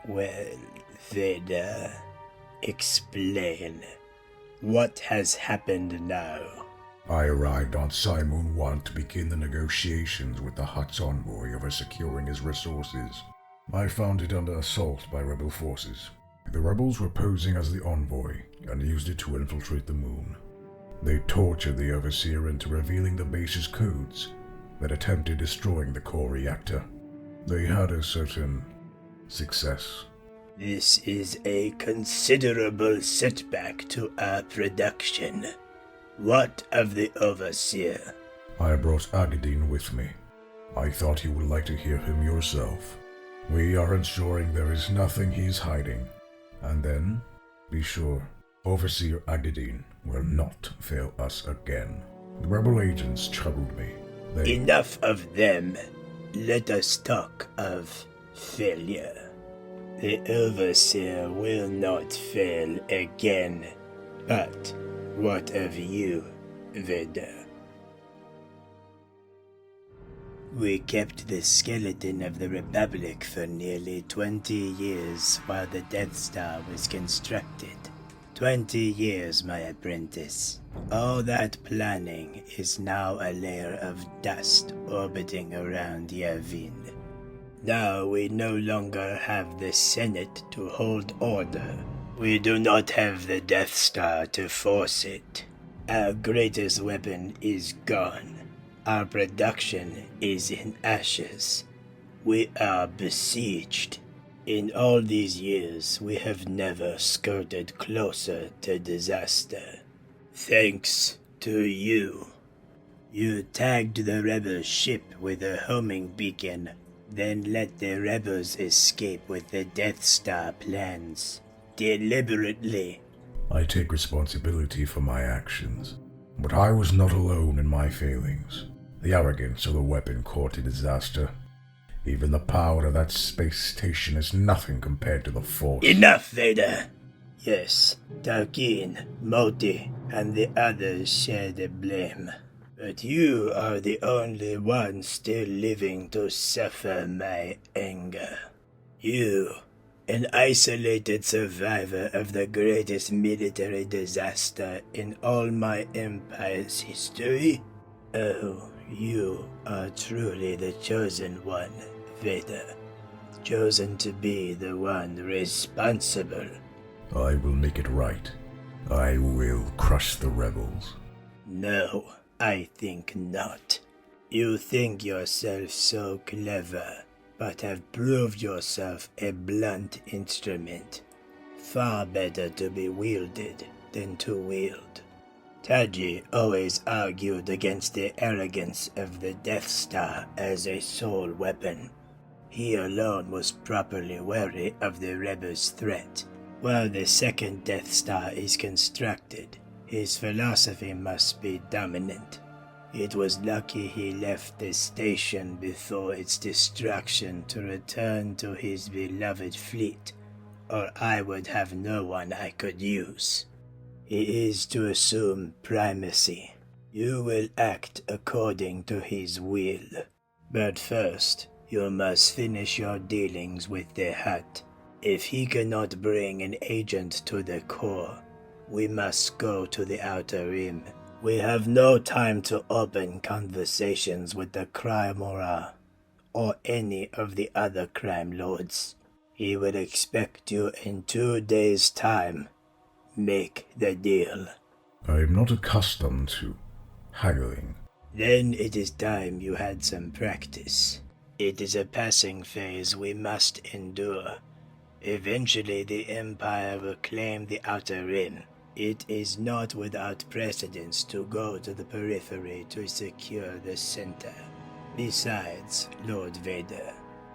Well, Vader, explain. What has happened now? I arrived on Simoon 1 to begin the negotiations with the Hutt's envoy over securing his resources. I found it under assault by rebel forces. The rebels were posing as the envoy and used it to infiltrate the moon. They tortured the Overseer into revealing the base's codes that attempted destroying the core reactor. They had a certain success. This is a considerable setback to our production. What of the Overseer? I brought Agadine with me. I thought you would like to hear him yourself. We are ensuring there is nothing he's hiding. And then, be sure, Overseer Agadine will not fail us again. The rebel agents troubled me. Enough of them. Let us talk of failure. The Overseer will not fail again. But what of you, Vader? We kept the skeleton of the Republic for nearly 20 years while the Death Star was constructed. 20 years, my apprentice. All that planning is now a layer of dust orbiting around Yavin. Now we no longer have the Senate to hold order. We do not have the Death Star to force it. Our greatest weapon is gone. Our production is in ashes. We are besieged. In all these years, we have never skirted closer to disaster. Thanks to you. You tagged the rebel ship with a homing beacon, then let the rebels escape with the Death Star plans. Deliberately. I take responsibility for my actions, but I was not alone in my failings. The arrogance of the weapon courted disaster. Even the power of that space station is nothing compared to the Force. Enough, Vader! Yes, Tarkin, Moti, and the others share the blame. But you are the only one still living to suffer my anger. You, an isolated survivor of the greatest military disaster in all my empire's history? Oh, you are truly the chosen one, Vader. Chosen to be the one responsible. I will make it right. I will crush the rebels. No, I think not. You think yourself so clever, but have proved yourself a blunt instrument. Far better to be wielded than to wield. Taji always argued against the arrogance of the Death Star as a sole weapon. He alone was properly wary of the rebels' threat. While the second Death Star is constructed, his philosophy must be dominant. It was lucky he left the station before its destruction to return to his beloved fleet, or I would have no one I could use. He is to assume primacy. You will act according to his will. But first, you must finish your dealings with the Hutt. If he cannot bring an agent to the core, we must go to the Outer Rim. We have no time to open conversations with the Crime Aura or any of the other crime lords. He will expect you in 2 days' time. Make the deal. I am not accustomed to haggling. Then it is time you had some practice. It is a passing phase we must endure. Eventually the Empire will claim the Outer Rim. It is not without precedence to go to the periphery to secure the center. Besides, Lord Vader,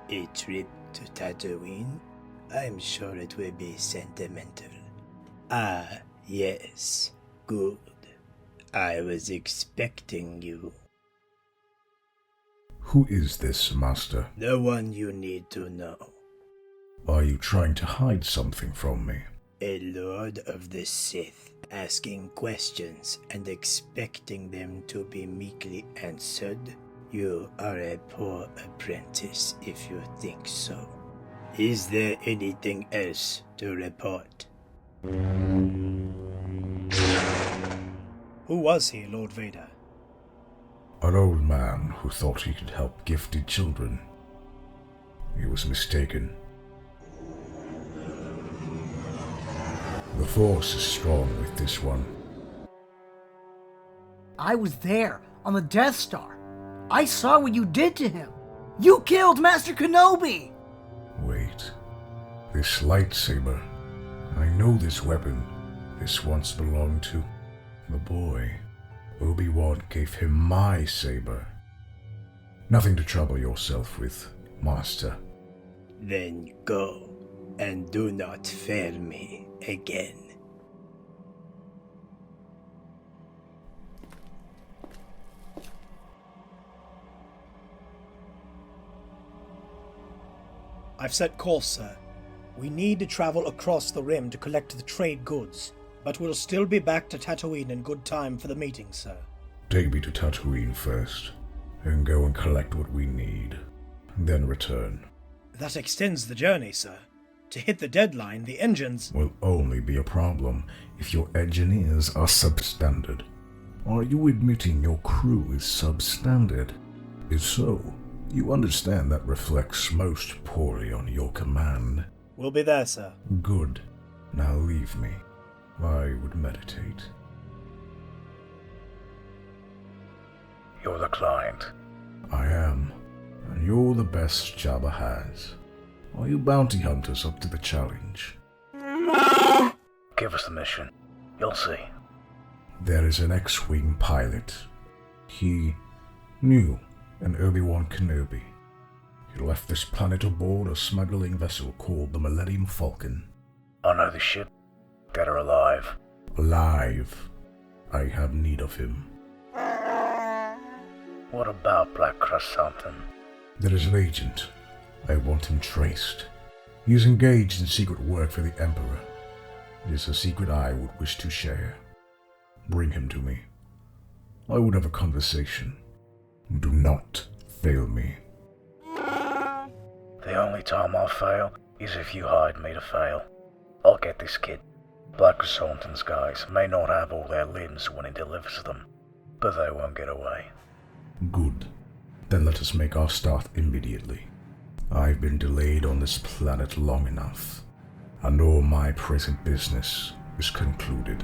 a trip to Tatooine? I'm sure it will be sentimental. Ah, yes. Good. I was expecting you. Who is this, Master? The one you need to know. Are you trying to hide something from me? A Lord of the Sith, asking questions and expecting them to be meekly answered? You are a poor apprentice if you think so. Is there anything else to report? Who was he, Lord Vader? An old man who thought he could help gifted children. He was mistaken. The Force is strong with this one. I was there, on the Death Star. I saw what you did to him. You killed Master Kenobi! Wait. This lightsaber. I know this weapon. This once belonged to the boy. Obi-Wan gave him my saber. Nothing to trouble yourself with, Master. Then go, and do not fail me again. I've set course, sir. We need to travel across the rim to collect the trade goods, but we'll still be back to Tatooine in good time for the meeting, sir. Take me to Tatooine first, and go and collect what we need, then return. That extends the journey, sir. To hit the deadline, the engines... Will only be a problem if your engineers are substandard. Are you admitting your crew is substandard? If so, you understand that reflects most poorly on your command. We'll be there, sir. Good. Now leave me. I would meditate. You're the client. I am. And you're the best Jabba has. Are you bounty hunters up to the challenge? Give us the mission. You'll see. There is an X-Wing pilot. He knew an Obi-Wan Kenobi. He left this planet aboard a smuggling vessel called the Millennium Falcon. I know this ship. Dead or alive. Alive. I have need of him. What about Black Chrysanthemum? There is an agent. I want him traced. He is engaged in secret work for the Emperor. It is a secret I would wish to share. Bring him to me. I would have a conversation. Do not fail me. The only time I'll fail is if you hired me to fail. I'll get this kid. Black Chrysanthemum's guys may not have all their limbs when he delivers them, but they won't get away. Good. Then let us make our start immediately. I've been delayed on this planet long enough, and all my present business is concluded.